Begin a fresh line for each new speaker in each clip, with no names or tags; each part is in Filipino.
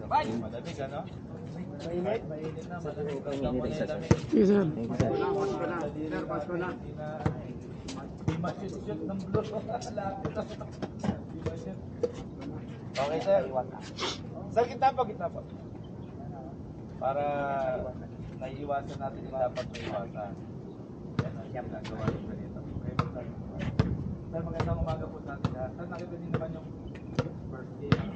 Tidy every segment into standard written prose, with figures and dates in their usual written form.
Malamig, ano? Mainit? Mainit na, malamig.
Yes, sir.
Pasko na. Di ma-shoot ng blue. Okay, sir. Sir, gitna po. Para naiiwasan natin yung dapat maiiwasan. Yan ang ginagawa yung ganito. Sir, magandang umaga po sa atin lahat. Sir, nakita din naman yung first game.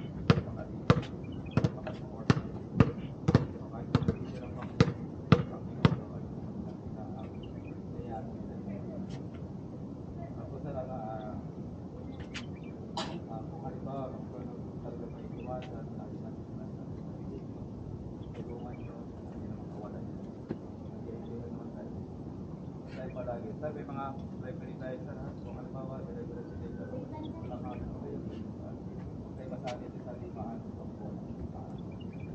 Sir, may mga referee tayo sa lahat. Kung halimbawa, dire-diretso dito. May masali din sa limaan.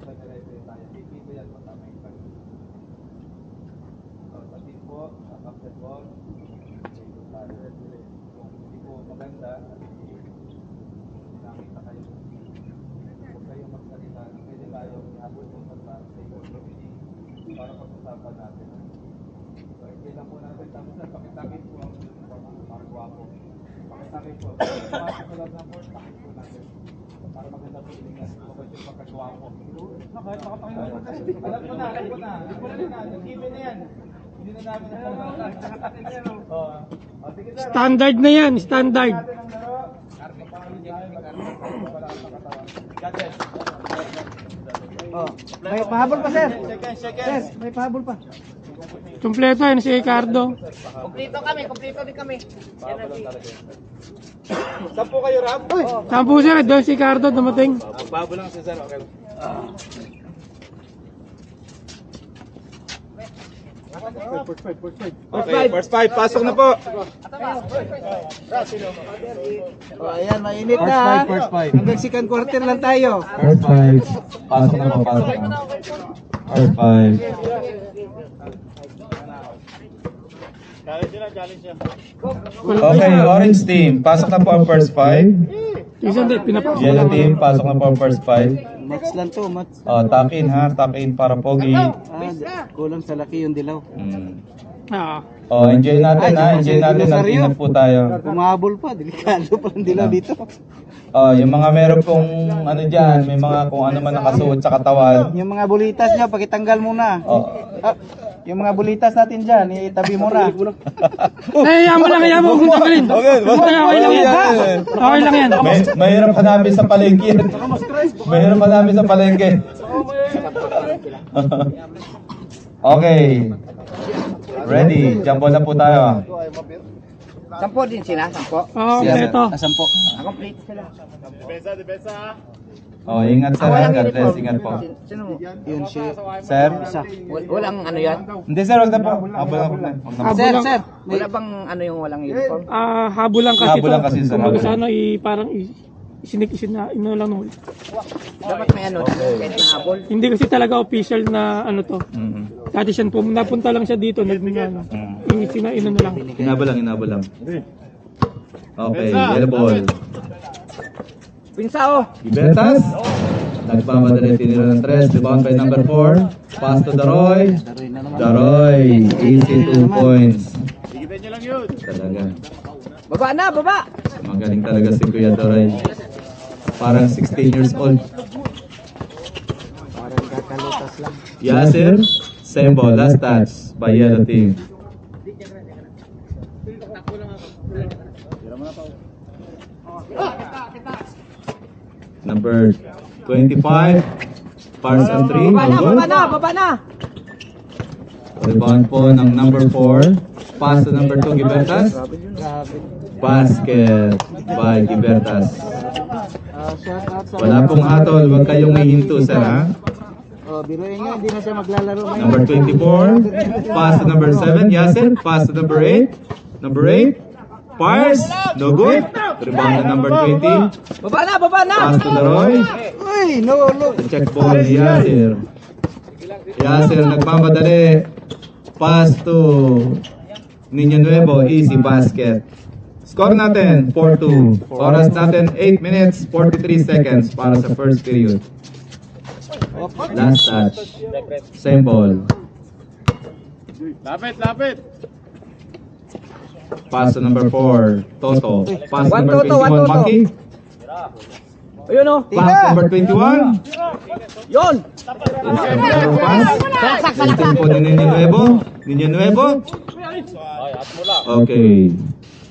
Sa dire-diretso tayo. Dito yan pa may pag. Sa team po, sa captain ball. Kung hindi po maganda, nakita kayo. Huwag kayong magsalita. Pwede tayo ihabol po sa iyo. Para pag-usapan natin. Kailan po natin tapos na pakitakin po ang para guwapo. Pakitakin po. Pasok sa loob ng court, pakit po natin. Para maganda po ilingan. Mabas yung pagkagwapo. Kahit makapakita po tayo. Alam ko na. Given na yan. Hindi na namin
Standard na yan, standard.
May pahabol pa, sir.
Sir,
May pahabol pa.
Kompleto yan si Ricardo.
Kompleto din kami.
saan po kayo, Ram?
Saan po sir? Doon si Ricardo dumating.
Babo lang si Sir, okay. Okay, first five, pasok na po.
Ayan, mainit na.
First five.
Hanggang second quarter lang tayo.
First five. Pasok na po, pasok na. First five. Okay, orange team. Pasok na po ang first five.
Isang date, pinapasok
Yellow
lang.
team. Pasok na po ang first five.
Match lang to, match.
Tuck in ha. Tuck in para pogi.
Kulang sa laki yung dilaw.
Ah,
Enjoy natin ha. Enjoy natin. Nag-inap po tayo.
Kumahabol pa, delikado pa ang dilaw dito.
Yung mga meron pong ano dyan, may mga kung ano man nakasuot sa katawan.
Yung mga bulitas niya, pakitanggal muna. Yung mga bulitas natin dyan, itabi mo na.
hayaan mo lang, huwag mong tanggalin. Okay lang yan. Okay lang yan.
Mahirap hanapin sa palengke. Mahirap hanapin sa palengke. Okay. Ready. Jump na po tayo.
Sampo din sila, sampo.
Oo, kompleto.
Sampo. Complete sila.
Ingat sir. God bless. Ingat po.
Sino mo? Yun si...
Sir?
Walang ano yan?
Hindi sir, wag na po. Habol na po.
Sir, sir. Wala bang ano yung walang uniform?
Habol lang kasi
Habol lang kasi, sir.
Kumbaga sana parang isinik-isin na ino lang nung.
Dapat may ano, kahit na habol.
Hindi kasi talaga official na ano to. Dati siya napunta lang siya dito, ano. Ino na lang.
Inabol lang. Okay, yellow ball.
Pinsao.
Gibetas. Nagpamadali tinira ng 3. Rebound by number 4. Pass to Daroy. Daroy. Easy 2 points.
Igitan nyo lang yun.
Talaga.
Baba na, baba.
Magaling talaga si Kuya Daroy. Parang 16 years old.
Parang kakalutas lang.
Yasir. Same ball. Last touch by yellow team. Number 25. Pars and 3.
Baba na.
Rebound po ng number 4. Pass to number 2, Gibertas. Basket by Gibertas.
Shout out sa...
Wala pong hatol, huwag kayong may hinto, sir, ha?
Biruin nyo, hindi na siya maglalaro ngayon.
Number 24. Pass to number 7, Yasir. Pass to number 8. Number 8. Pars. No good. Rebound na number 20.
Baba na.
Pass to Daroy.
Uy, no, look.
Check ball ni Yasir. Yasir nagmamadali. Pass to Niño Nuevo. Easy basket. Score natin 4-2. Oras natin 8 minutes 43 seconds para sa first period. Last touch. Same ball.
Lapit.
Pass to number 4, Toto. Pass to
One
number
Toto, one
21,
Toto.
Maki.
Ayun o.
Pass number 21.
Yun.
Pass. Second po ni Niño Nuevo. Niño Nuevo. Okay.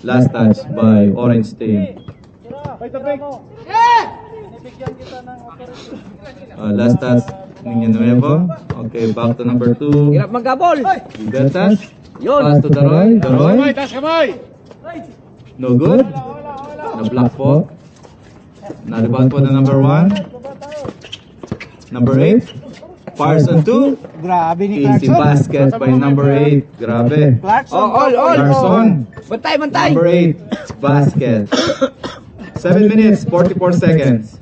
Last touch by Orange Team. Last touch Niño Nuevo. Okay, back to number 2.
Hirap magkabol.
Libertas.
Yun.
Pass to Daroy. Daroy. No good. Na-block po. Na-rebound po na number 1. Number 8. Fires on 2.
Grabe ni
Easy
Clarkson.
basket by number 8. Grabe.
Clarkson.
Oh, all.
Larson.
Bantay.
Number 8. Basket. 7 minutes, 44 seconds.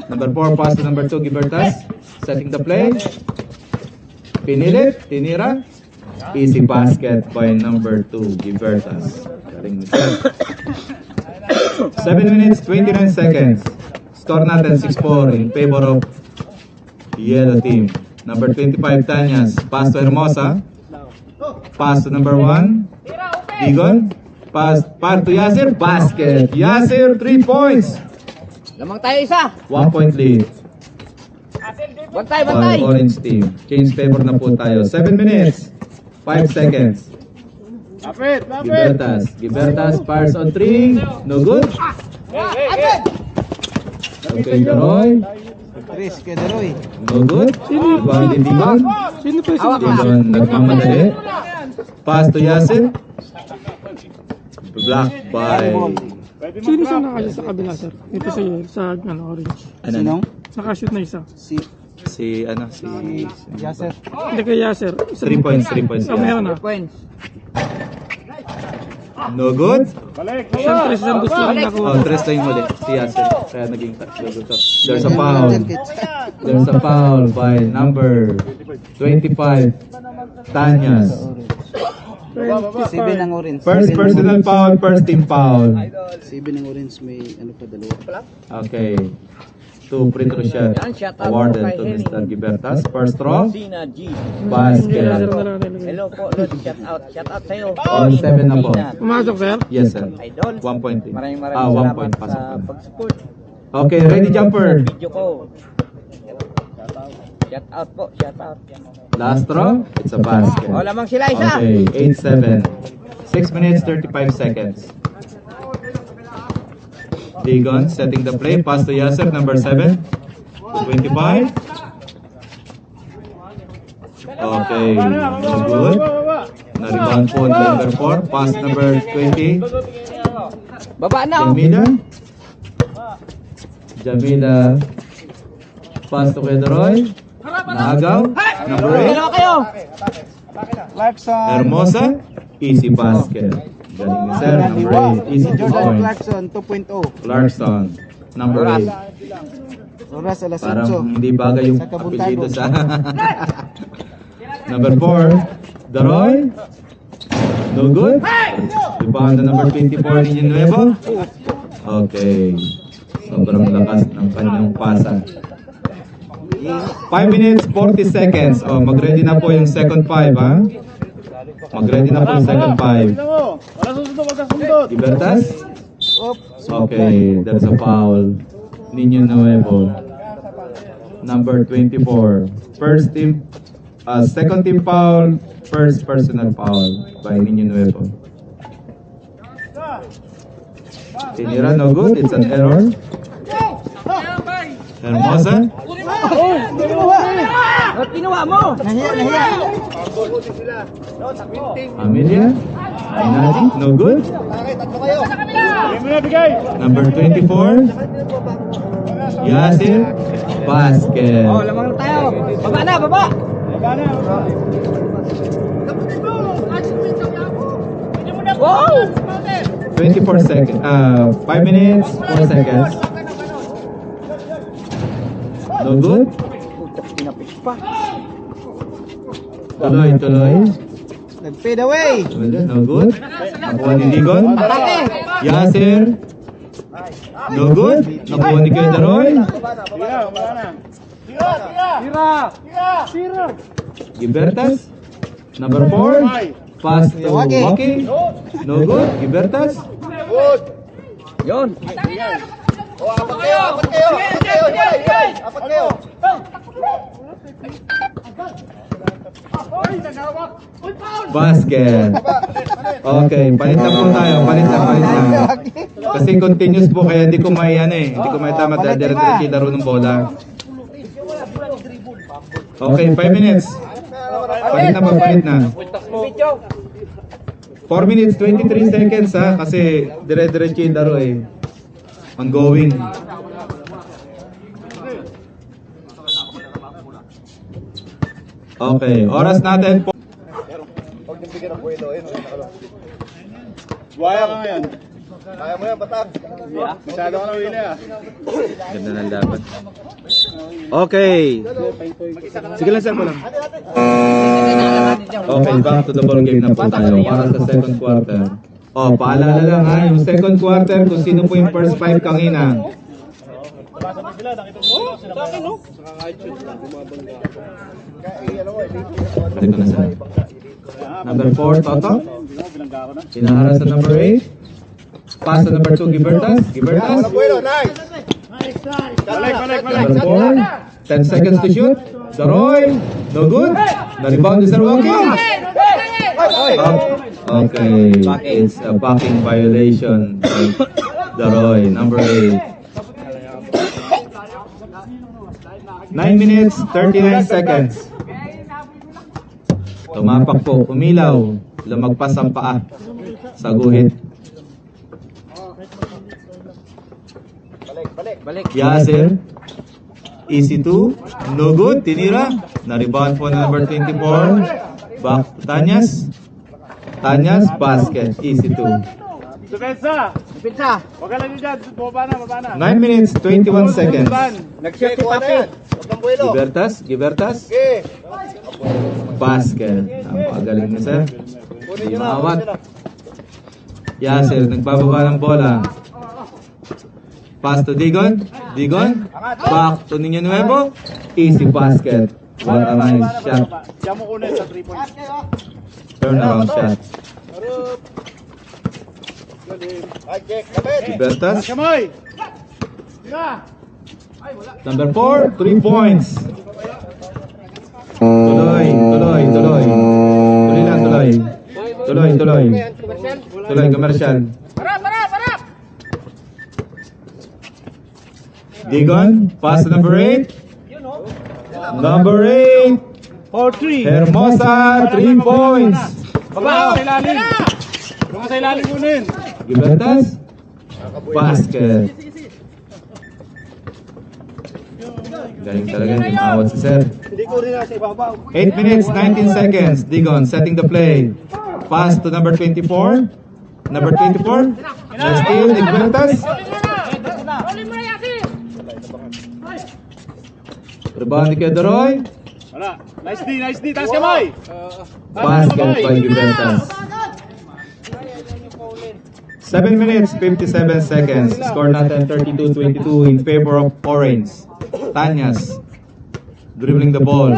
Number 4, pass to number 2, Gibertas. Setting the play. Pinilit, tinira. Easy basket by number 2, Gibertas. Galing ni Sir. 7 minutes, 29 seconds. Score natin 6-4 in favor of Yellow Team. Number 25, Tanyas. Pass to Hermosa. Pass to number 1, Digon. Pass to Yasir. Basket. Yasir, 3 points.
Lamang tayo isa.
1 point lead.
Bantay.
By Orange Team. Change favor na po tayo. 7 minutes, 5 seconds. Gibertas fires on 3. No good. Okay, Daroy.
Chris Kederoy.
No good. Rebound din Digon.
Sino po yung
Digon nagmamadali. Pass to Yasir. Block by...
Sino siya nakashoot sa kabila, sir? Ito sa orange.
Sinong?
Nakashoot na isa.
Si
Si
Yasser.
Hindi kay Yasser.
3 points.
Oh, meron na.
Points.
No good.
Isang tres lang gusto lang nakuha.
Oh, 3 lang muli. Si Yasir. Kaya naging touchdown dito. There's a foul. There's a foul by number 25, Tanyas.
7 ng orange.
First personal foul, first team foul.
7 ng orange may ano pa dalawa.
Okay. 2 free throw shot awarded to Mr. Gibertas. First throw,
Sina G.
basket.
Hello po, Lord. Shout out sa'yo.
On 7 na po.
Pumasok, sir?
Yes, sir.
Idol.
1 point lead.
Maraming
1 point
salamat
pasok
sa
pa.
pag-support.
Okay, ready jumper.
Video ko. Shout out po, shout out.
Last throw, it's a basket.
O, lamang sila isa.
Okay, 8-7. 6 minutes, 35 seconds. Digon setting the play. Pass to Yasser, number 7. 25. Okay, good. Na-rebound po number 4. Pass number 20.
Baba na.
Jamila. Pass to Pedroy. Naagaw. Number 8.
Dalawa kayo.
Clarkson.
Hermosa. Easy basket. Galing ni Sir. Number 8. Easy 2
Jordan
points.
Clarkson 2.0.
Clarkson. Number 8.
Oras alas
Parang
8.
hindi bagay yung
Sa Kabuntago.
apelido sa... Number 4. Daroy. No good. Rebound na number 24 ni Nuevo. Okay. Sobrang lakas ng kanyang pasa. 5 minutes, 40 seconds. Oh, mag-ready na po yung second 5, ha? Mag-ready na po yung second 5. Libertas? Okay, there's a foul. Niño Nuevo. Number 24. First team, second team foul, first personal foul by Niño Nuevo. Tinira, no good. It's an error. Hermosa.
Ba't ginawa mo?
Nahiya.
Amelia. Ainati, no good. Number 24. Yasir. Basket.
O, lamang na tayo. Baba na, baba.
24 seconds. 5 minutes, 4 seconds. No good.
Pinapis pa.
Tuloy.
Nag-fade away.
Wala, no good. Nakuha ni Digon. Yasir. No good. Nakuha ni Kuya Daroy. Gibertas. Number 4. Pass to Waki. No good. Gibertas.
Yun.
Basket. Okay, palit lang po tayo. Palit lang. Kasi continuous po kaya hindi ko may hindi ko may tama dahil dire-diretso yung laro ng bola. Okay, 5 minutes. Palit na. 4 minutes, 23 seconds kasi dire-diretso yung laro ongoing. Okay, oras natin po.
Buhaya ka ngayon. Kaya mo yan, batak. Masyado ka na wili
Ganda ng laban. Okay. Sige lang, sir ko lang. Okay, back to the ball game na po tayo para sa second quarter. Paalala lang yung second quarter kung sino po yung first 5 kanina. Balik ko na sir. Number 4, Toto. Inaharas sa number 8. Pass sa number 2, Gibertas. Number 4, 10 seconds to shoot. Daroy, no good. Na-rebound ni Sir Joaquin. Okay, it's a backing violation. Daroy, number 8. 9 minutes, 39 seconds. Tumapak po, umilaw, lumagpas ang paa sa guhit. Yasser, easy 2, no good, tinira. Na-rebound po na number 24. Back to Tanyas. Tanyas, basket, easy 2.
Depensa! Huwag ka lang yun dyan. Baba na.
9 minutes, 21 seconds.
Nag-shoot si Papi.
Gibertas. Basket. Ang pagaling na sir. Hindi maawat. Yasser, nagbababa ng bola. Pass to Digon. Back to Niño Nuevo. Easy basket. What a nice shot.
Diyan mo kunin sa 3 points.
Turnaround shot. Gibertas.
Kamay!
Number 4, 3 points. Tuloy. Tuloy, commercial.
Para!
Digon, pass to number 8. Number 8,
4-3.
Hermosa, 3 points.
Baba! Sa ilalim! Baba sa ilalim kunin!
Gibertas, basket. Galing talaga, hindi maawat si Sir. 8 minutes, 19 seconds. Digon setting the play. Pass to number 24. Number 24. Nice steal, Gibertas. Rebound ni Kedoroy.
Wala. Nice D. Taas kamay!
Basket by Gibertas. 7 minutes, 57 seconds. Score natin 32-22 in favor of Orange. Tanyas. Dribbling the ball.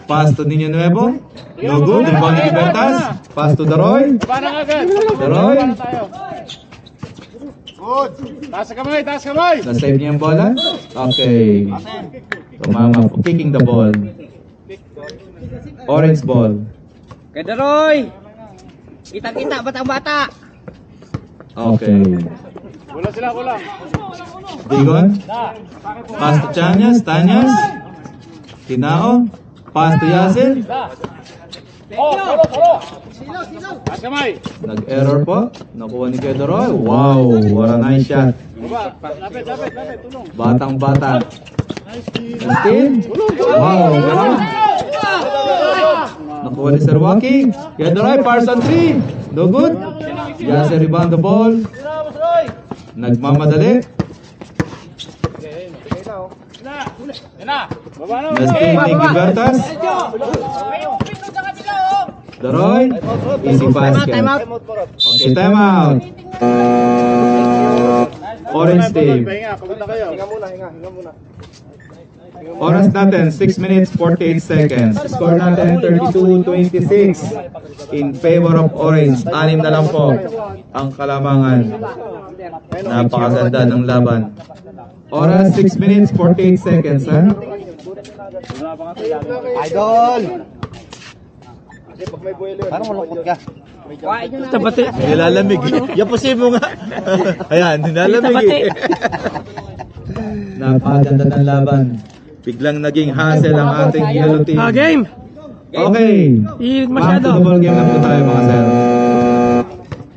Pass to Niño Nuevo. No good. Rebound ni Gibertas. Pass to Daroy.
Baba na agad!
Daroy.
Good! Taas kamay!
Na-save niya yung bola. Okay. Tumama po. Kicking the ball. Orange ball.
Kadaroy! Kita-kita, batang-bata!
Okay.
Wala sila.
Digon. Pass to Tanyas. Tinao. Pass to Yasser.
Taas kamay!
Nag-error po. Nakuha ni Kedoroy. Wow, what a nice shot.
Baba! Lapit! Tulong!
Batang-bata. Steal. Wow, gano'n. Nakuha ni Sir Waki. Kedoroy, Parson 3. No good. Yasser rebound the ball. Nagmamadali.
Baba na!
Na-steal ni Gibertas. Daroy. Easy basket. Okay, time out. Orange team. Oras natin, 6 minutes 48 seconds. Score natin, 32-26 in favor of Orange. 6 na lang po ang kalamangan. Napakaganda ng laban. Oras, 6 minutes 48 seconds, ha?
Idol! Parang malungkot ka.
Tabati.
Nilalamig. Yapusin mo nga. Ayan, nilalamig eh. Napakaganda ng laban. Biglang naging hassle ang ating yellow team.
Game.
Okay. Back to
Masyado.
the ball game na po tayo mga sir.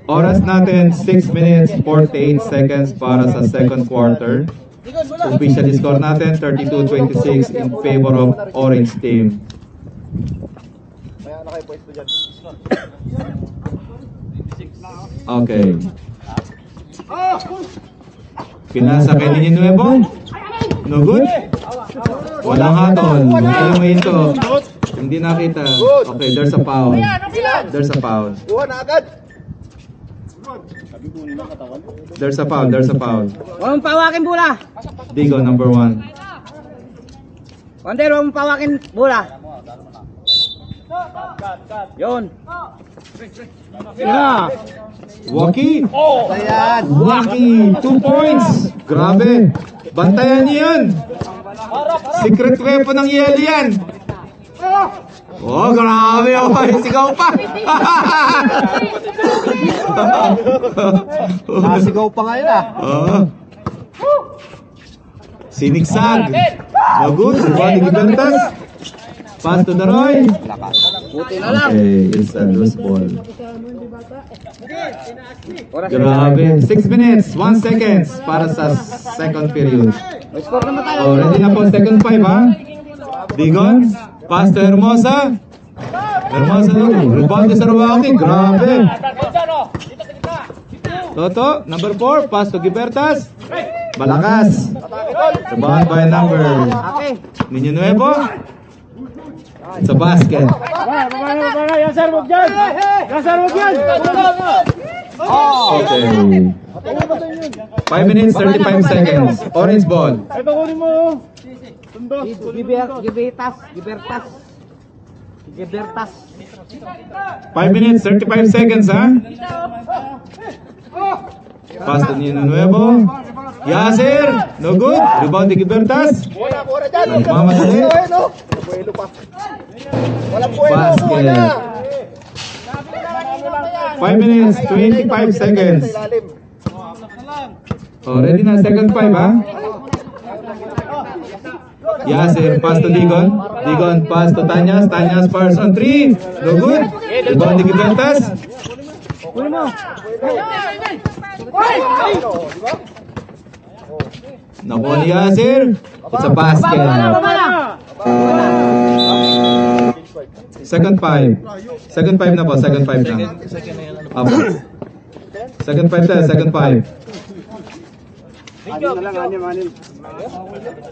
Oras natin 6 minutes 48 seconds para sa second quarter. Official score natin 32-26 in favor of Orange team. Okay. Pinasa kay Ninyo Nuevo. No good? Walang hatol. Ayaw mo ito. Hindi nakita. Okay, there's a foul. There's a foul. There's a foul. There's a foul.
Huwag mong pawakin bola.
Digo, number 1.
Wander, huwag mong pawakin bola. Yun.
Waki.
Ayan!
Waki. 2 points. Grabe. Bantayan niyo yan. Secret weapon ng yelo yan. Oh, grabe. Oh, sigaw pa.
Nasigaw pa ngayon ah.
Oh. Sinigsag. No good. Body Gibentas. Pass to the Roy. Okay, it's a loose ball. Grabe. 6 minutes, 1 seconds para sa second period.
Score naman tayo.
Oh, ready na po, second 5 ha. Digon, pass to Hermosa. Hermosa, rebound sa Rawaki. Grabe. Toto, number 4, pass to Gibertas. Balakas. Rebound by number
Okay.
Ninyo Nuevo. It's a basket. Okay. 5 minutes, 35 seconds. Orange ball.
Gibertas.
5 minutes, 35 seconds, ha? Pass to Nino Nuevo. Yasir, no good. Rebound ni Gibertas. Nagmamadali. Basket. 5 minutes, 25 seconds. Oh, ready na, second 5, ha? Yasir, pass to Digon. Digon, pass to Tanyas. Tanyas, pass on 3. No good. Rebound ni Gibertas. Nakuha ni Yasir. It's a basket. Second 5. Second 5 na po. Second 5 na. Apo. Second 5 na. Second 5.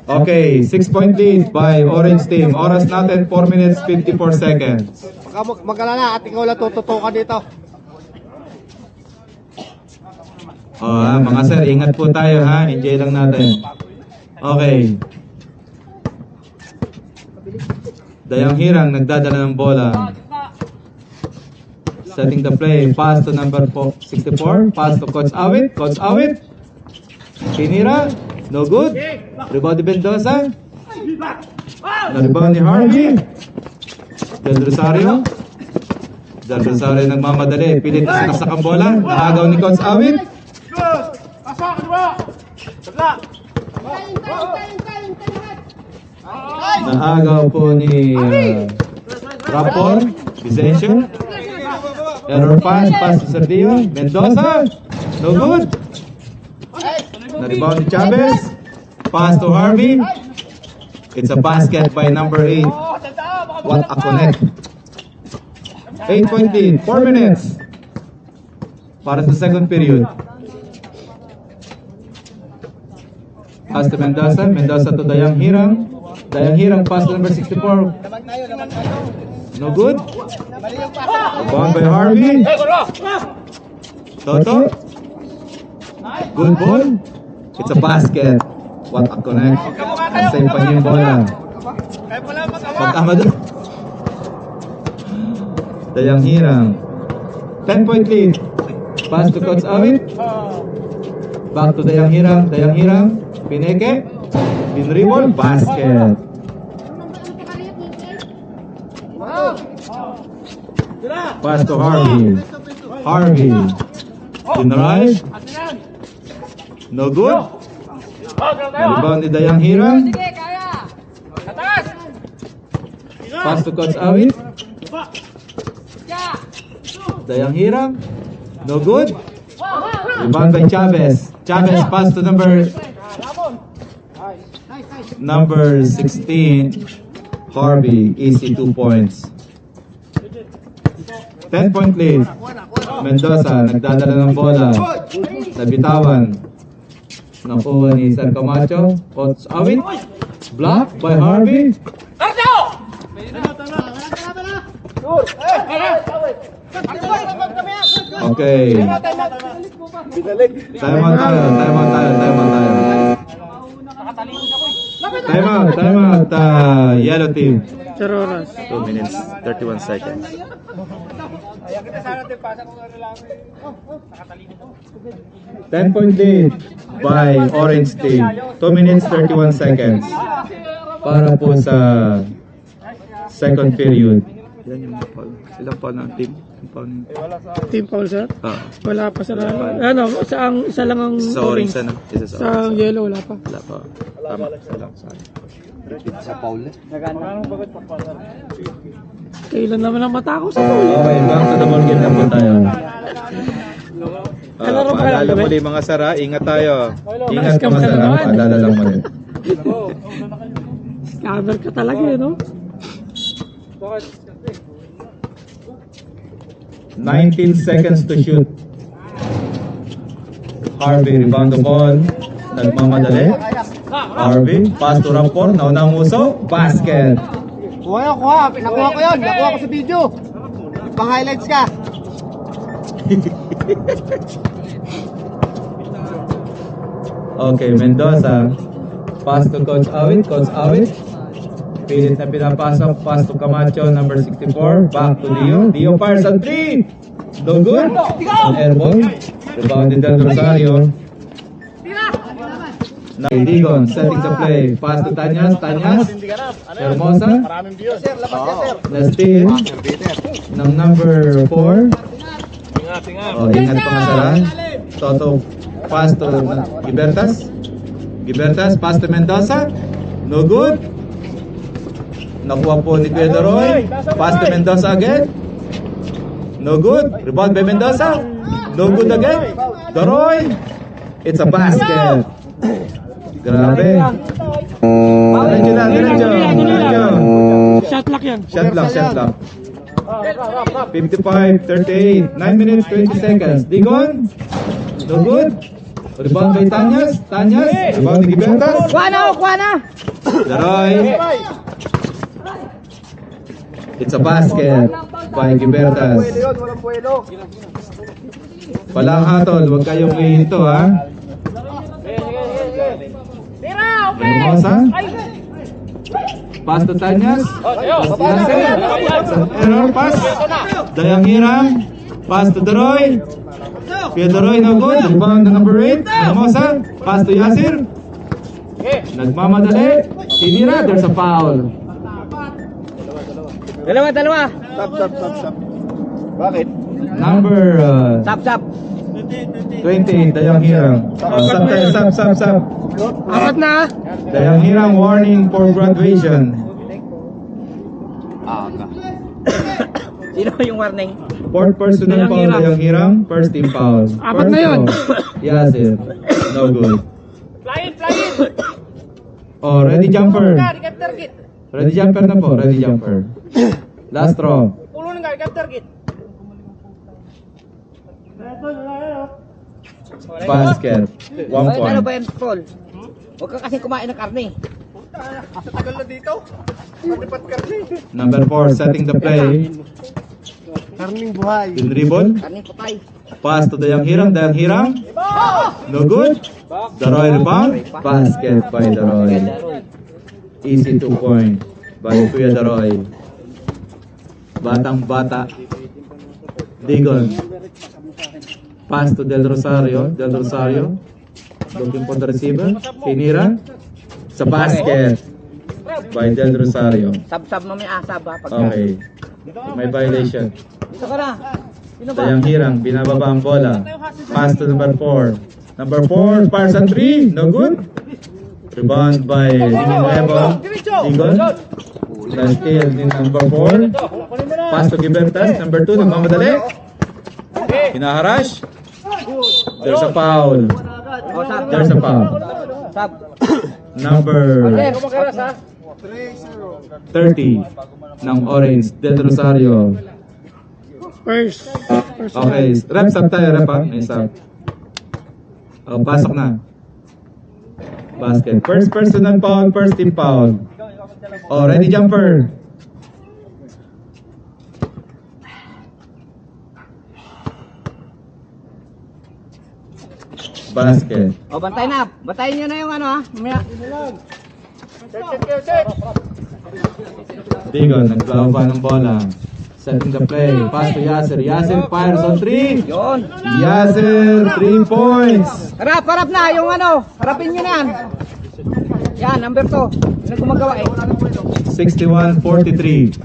Okay. 6-point lead by Orange team. Oras natin 4 minutes 54 seconds.
Mag-alala at ikaw lang tututukan dito.
Oh, mga sir, ingat po tayo ha. Enjoy lang natin. Okay. Dayang Hirang nagdadala ng bola. Setting the play. Pass to number 64. Pass to Coach Awit. Coach Awit. Pinira. No good. Rebound ni Mendoza. Na-rebound ni Harvey. Del Rosario. Del Rosario nagmamadali. Pilit na sa bola. Naagaw ni Coach Awit. Naagaw po ni Rapor, Vicencio. Error pass, pass to Sergio. Mendoza, no good. Na-rebound ni Chavez. Pass to Harvey. It's a basket by number 8. What a connect. 8-point lead, 4 minutes. Para sa second period. Pass to Mendoza. Mendoza to Dayang Hirang. Dayang Hirang pass to number 64. No good. Rebound by Harvey. Toto. Good ball. It's a basket. What a connect. Save pa niya yung bola. Pagkama doon. Dayang Hirang. 10-point lead. Pass to Coach Awit. Back to Dayang Hirang. Dayang Hirang. Pineke. Pinribol. Basket. Pass to Harvey. Harvey. Pinrive. No good. Rebound ni Dayang Hirang. Pass to Coach Awit. Dayang Hirang. No good. Rebound by Chavez. Chavez pass to number 16. Harvey. Easy 2 points. 10-point lead. Mendoza. Nagdadala ng bola. Nabitawan. Nakuha ni San Camacho. Coach Awit. Block by Harvey. Okay. Time out tayo. Yellow team.
0 oras.
2 minutes, 31 seconds. Ten-point lead by Orange team. 2 minutes, 31 seconds. Para po sa second period. Yan yung mga foul. Ilang foul ng team?
Team foul, sir?
Ah,
Wala pa sa ano, isa lang ang
sa orange na. Isa sa
Sa
orange.
yellow, wala pa.
Wala pa. Tama, isa lang sa akin.
Kailan naman ang matako sa tuloy?
Okay, back to the ball game na po tayo.
Kalaro pa
Paalala
lang,
muli mga Sara, ingat tayo. Ingat
Scam
mga
ka na
Sara,
naman.
paalala lang muli.
Scammer ka talaga, no?
19 seconds to shoot. Harvey, rebound the ball. Nagmamadali. Harvey, pass to Rampor. Naunang uso. Basket.
Kuha. Nakuha ko yun. Nakuha ko sa video. Pang-highlights ka.
Okay, Mendoza. Pass to Coach Awit. Coach Awit. Pilit na pinapasok. Pass to Camacho, number 64. Back to Leo. Leo fires at 3. No good. On airball. Rebounded Del Rosario. Digon setting the play. Pass to Tanyas. Tanyas. Hermosa. Na-steal. Ng number 4. Oh, ingat pangasaran. Toto. Pass to Gibertas. Gibertas. Pass to Mendoza. No good. Nakuha po ni Pedro Roy. Pass to Mendoza again. No good. Rebound by Mendoza. No good again. Doroy. It's a basket. Grabe. Diretso na, diretso.
Shot lock yan.
Shot lock. 55-38. 9 minutes, 20 seconds. Digon. No good. Rebound by Tanyas. Rebound ni Gibertas.
Kuha na.
Doroy. It's a basket by Gibertas. Walang hatol, huwag kayong hihinto ha. Hermosa. Pass to Tanyas. Error pass. Dayang Hirang. Pass to Doroy. Doroy no good. Rebound na number 8. Hermosa. Pass to Yasir. Nagmamadali. Tinira. There's a foul.
Dalawa.
Stop. Bakit?
Number
Stop.
28, Dayang Hirang. Stop.
Apat na.
Dayang Hirang warning for graduation.
Sino yung warning?
Fourth personal
Dayang
foul,
Hirang.
Dayang Hirang. First team foul.
Apat na yun.
Yasir. No good.
Fly in.
Oh, ready jumper. Ready jumper na po. Ready jumper. Last throw.
Ulo ng capture kit.
Basket. 1
Ano
point.
ba yan, Paul? Huwag ka kasi kumain ng karne.
Sa tagal na dito. Palipat ka rin.
Number 4, setting the play.
Karning buhay.
Green ribbon.
Karning patay.
Pass to Dayang Hirang. Dayang Hirang. No good. Daroy rebound. Basket by Daroy. Easy 2 point by Kuya Daroy. Batang bata. Digon. Pass to Del Rosario. Del Rosario. Looking for the receiver. Tinira. Sa basket by Del Rosario.
Sab-sab mo may asab ha.
Okay. May violation.
Dito ka na. Sino ba?
Dayang Hirang, binababa ang bola. Pass to number 4. Number 4, fires at 3. No good. Rebound by Villanueva. Digon. Last steal din number 4. Pass to Gibertas. Number 2, nagmamadali. Hinaharash. There's a foul. There's a foul.
Sab.
Number 30 ng Orange, Del Rosario.
First.
Okay, rep sub tayo, rep ha. May sub. Oh, pasok na. Basket. First personal foul, first team foul. Oh, ready jumper. Basket.
O, bantay na. Bantayin nyo na yung ano ha. Mamaya.
Digon, naglaba ng bola. Setting the play. Pass to Yasser. Yasser fires on 3.
Yun.
Yasser, 3 points.
Harap na yung ano. Harapin nyo na yan. Yan, number 2. Yun ang gumagawa eh.
61-43.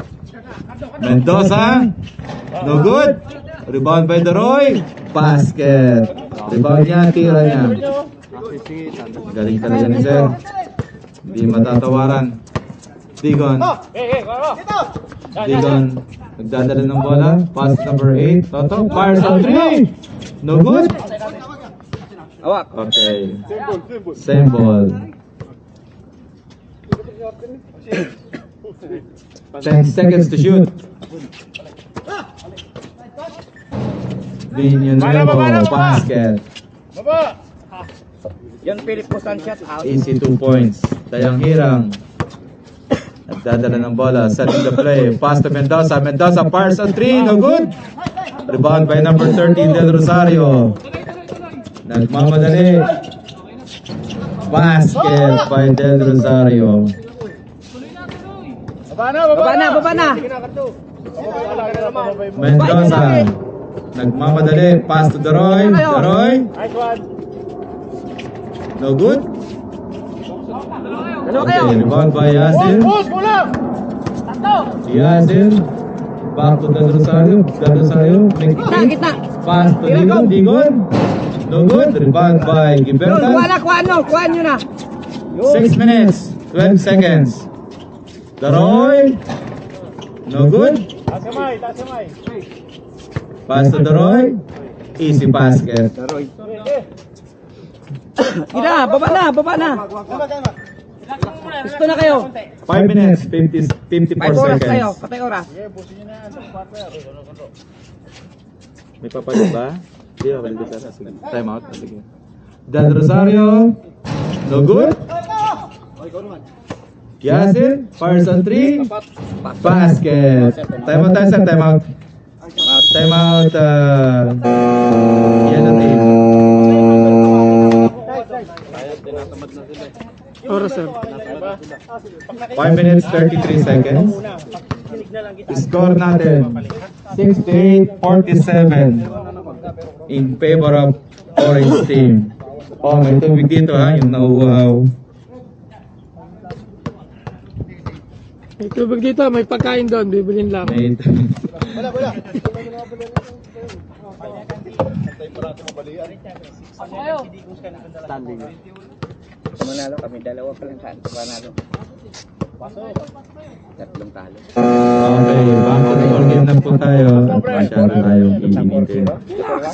Mendoza. No good. Rebound by Daroy. Basket. Rebound niya, tira niya. Galing talaga ni Sir. Hindi matatawaran. Digon. Digon. Nagdadala ng bola. Pass number 8. Toto. Fires on 3. No good.
Awak.
Okay. Same ball. 10 seconds to shoot. Villanueva, basket.
Yan, Philip Busan shot out.
Easy 2 points. Dayang Hirang. Nagdadala ng bola. Setting the play. Pass to Mendoza. Mendoza fires on 3. No good. Rebound by number 13, Del Rosario. Nagmamadali. Basket by Del Rosario.
Baba na.
Mendoza. Nagmamadali. Pass to Daroy. Daroy. No good.
Dalawa kayo.
Okay, rebound by Yasin. Yasin. Back to Del Rosario. Del Rosario.
Gitna.
Pass to Digon. Digon. No good. Rebound by
Yun,
Gibertas.
kuhaan nyo na.
6 minutes. 12 seconds. Daroy. No good. Pass to Daroy. Easy basket.
Gina, baba na. Gusto na kayo.
5 minutes. 54
5 oras kayo.
seconds.
Patay oras.
May papalit ba? Hindi, papalit ba sana? Sige. Time out. Sige. Del Rosario. No good. Yasin. Fires on 3. Basket. Time out tayo, sir. Time out. Time out. Yellow team.
Oras, sir.
5 minutes, 33 seconds. Score natin. 68-47 in favor of Orange team. Oh, may tubig dito ha, yung nauuhaw.
May tubig dito, may pagkain doon, bibilin lang.
May
Manalo kami, dalawa pa lang panalo. Tatlong talo.
Okay, basketball game na po tayo. Masyado tayong iinitin.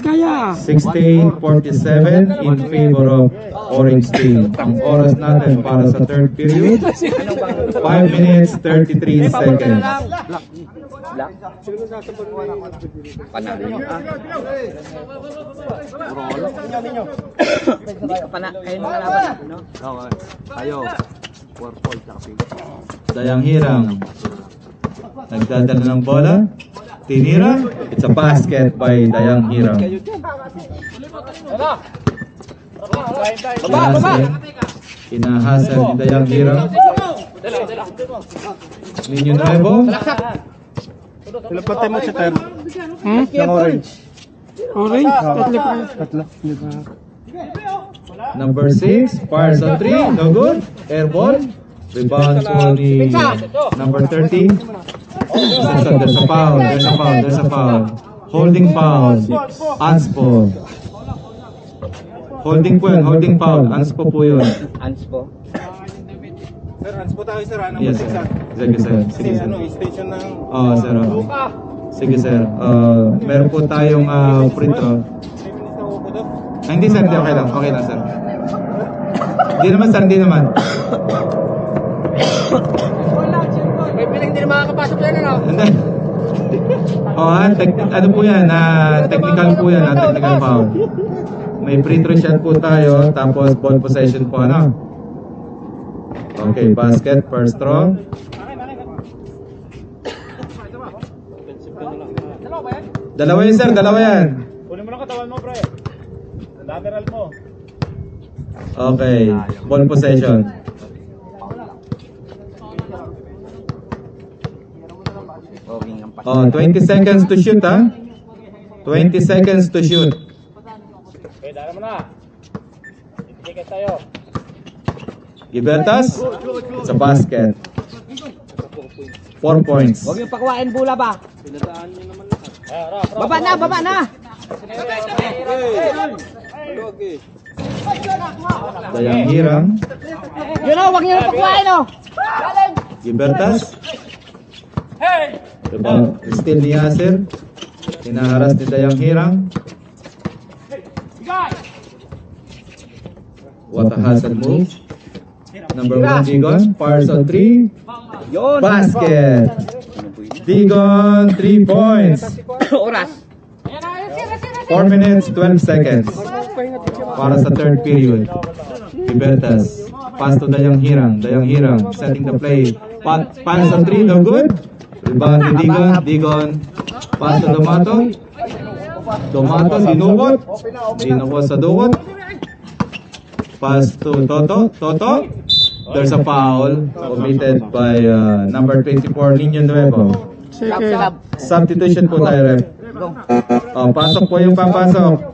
Kaya!
68-47 in favor of Orange team. Ang oras natin para sa third period, 5 minutes, 33 seconds.
Black. Panalo nyo. Kayo mga laban, no?
Dayang Hirang. Nagdadala ng bola. Tinira. It's a basket by Dayang Hirang. Yasir. Inahasal ni Dayang Hirang. Ninyo Nuevo.
Ilapatay mo sa tayo.
Ng
orange.
Orange? Tatlo pa.
Tatlo.
Number 6, fires on 3, no good. Airball. Rebound for the number 30. There's a foul, there's a foul. Holding foul. Anspo. Holding po yun, holding foul. Anspo po yun.
Anspo.
Sir, hands po tayo, sir.
Yes, sir. Sige, sir. Sige, sir.
Station ng...
Oo, sir. Sige, sir. Meron po tayong print.
3 minutes na upo daw.
Hindi, sir. Hindi. Okay lang. Okay lang, sir. Hindi naman, sir. Hindi naman.
May piling din makakapasok yan, ano?
Hindi. Ano po yan? Technical po yan. Technical foul. May free throw shot po tayo. Tapos ball possession po. Ano? Okay, basket, first throw. Dalawa yan, sir. Dalawa yan.
Kunin mo lang katawan mo, pre. Lateral mo.
Okay, ball possession. Oh, 20 seconds to shoot, ha? 20 seconds to shoot.
Okay, dala mo na. Ticket tayo.
Gibertas, it's a basket. 4 points.
Huwag yung pakuwain bula ba? Baba na, baba na!
Dayang Hirang.
Yun o, huwag niyo na pakuwain o!
Gibertas. Rebound, still ni Yasir. Hinaharas ni Dayang Hirang. What a hustle move. Number 1, Digon. Fires on 3.
Yun!
Basket. Digon, 3 points.
Oras!
4 minutes, 12 seconds. Para sa third period. Libertas. Pass to Dayang Hirang. Dayang Hirang setting the play. Pass on 3, no good. Rebound ni Digon. Digon. Pass to Domato. Domato, dinukot. Dinukot sa dukot. Pass to Toto. Toto. There's a foul committed by number 24, Nino Nuevo.
Second.
Substitution po tayo, ref. Pasok po yung papasok.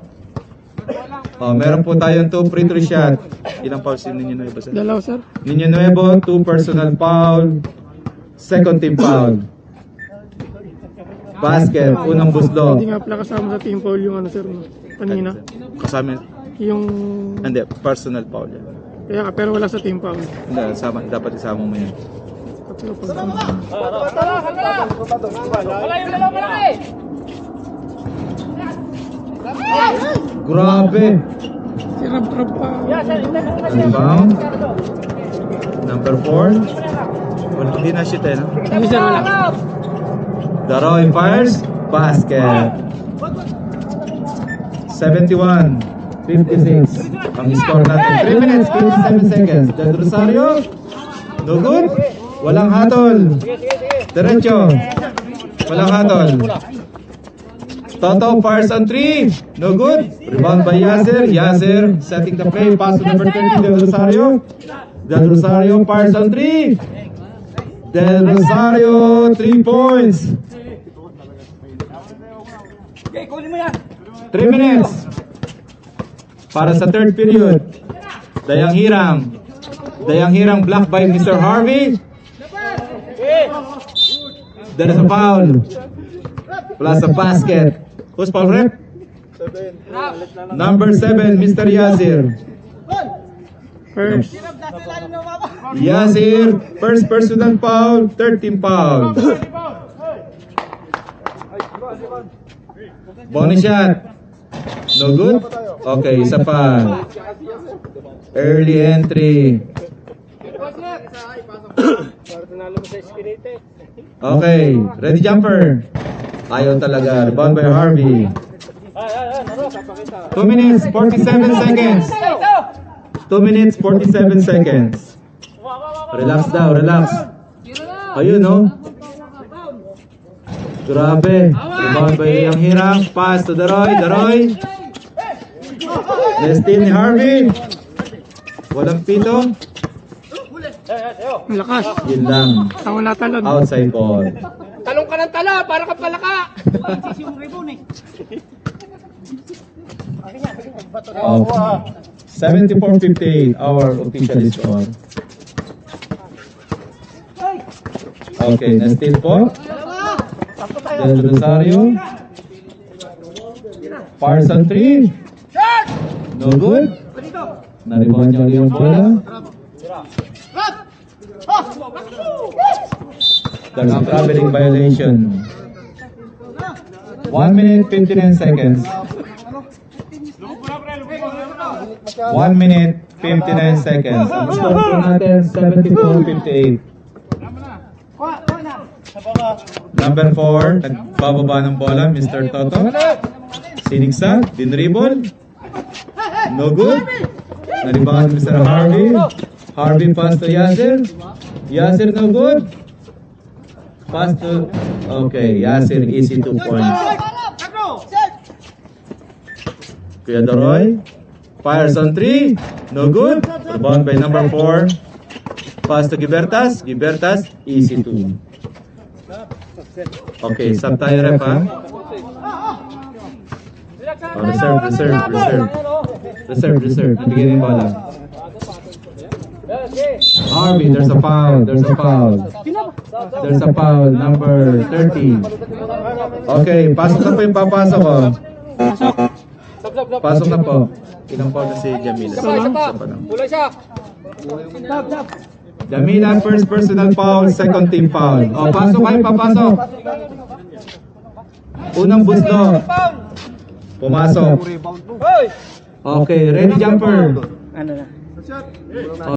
Meron po tayong 2 free throw shot. Ilang fouls yung Nino Nuevo, sir?
Dalaw, sir.
Nino Nuevo, 2 personal foul. Second team foul. Basket, unang buslo.
Hindi nga pala kasama sa team foul yung ano, sir. Kanina.
Kasama,
Yung...
hindi, personal foul yan.
Kaya ka, pero wala sa team foul.
Hindi, dapat isama mo yan.
Pero pag...
Grabe!
Si Rab pa.
Rebound. Number 4. Well, hindi na shoot no?
Hindi, sir, wala.
Daroy fires. Basket. 71-56. Ang score natin. 3 minutes, 57 seconds. Del Rosario. No good. Walang hatol. Diretso. Walang hatol. Toto fires on 3. No good. Rebound by Yasir. Yasir setting the play. Pass to number 30, Del Rosario. Del Rosario fires on 3. Del Rosario, 3 points. 3 minutes. Para sa third period. Dayang Hirang. Dayang Hirang blocked by Mr. Harvey. There is a foul. Plus a basket. Who's foul rep? Number 7, Mr. Yasir.
First.
Yasir, first personal foul, 13 foul. Bonus shot. No good? Okay, isa pa. Early entry. Okay, ready jumper. Ayaw talaga. Rebound by Harvey. 2 minutes, 47 seconds. 2 minutes, 47 seconds. Relax daw, relax. Ayun, no? Grabe. Rebound by Liang Hirang. Pass to Daroy. Daroy. Na-steal ni Harvey. Walang pito.
Malakas.
Yun lang.
Ako natalon.
Outside ball.
Talong ka ng tala, para ka palaka.
Okay. 74-58 our official score. Okay, na-steal po. Del Rosario. Parson 3. No good. Na-rebound niya ulit yung bola. There's a traveling violation. 1 minute 59 seconds. 1 minute 59 seconds. Ang score po natin 74-58. Number 4, nagbababa ng bola, Mr. Toto. Sinigsa, dinribble. No good. Na-rebound Mr. Harvey. Harvey pass to Yasir. Yasir no good. Pass to... Okay, Yasir easy 2 points. Kuya Daroy. Fires on 3. No good. Rebound by number 4. Pass to Gibertas. Gibertas, easy 2. Okay, sub tayo ref ha. Oh, reserve. Nabigyan yung bola. Harvey, there's a foul. There's a foul, number 30. Okay, pasok na po yung papasok ko. Pasok na po. Ilang foul na si Jamila? Isa pa lang. Jamila, first personal foul, second team foul. O, pasok kayo, papasok. Unang buslo. Pumasok. Okay, ready jumper.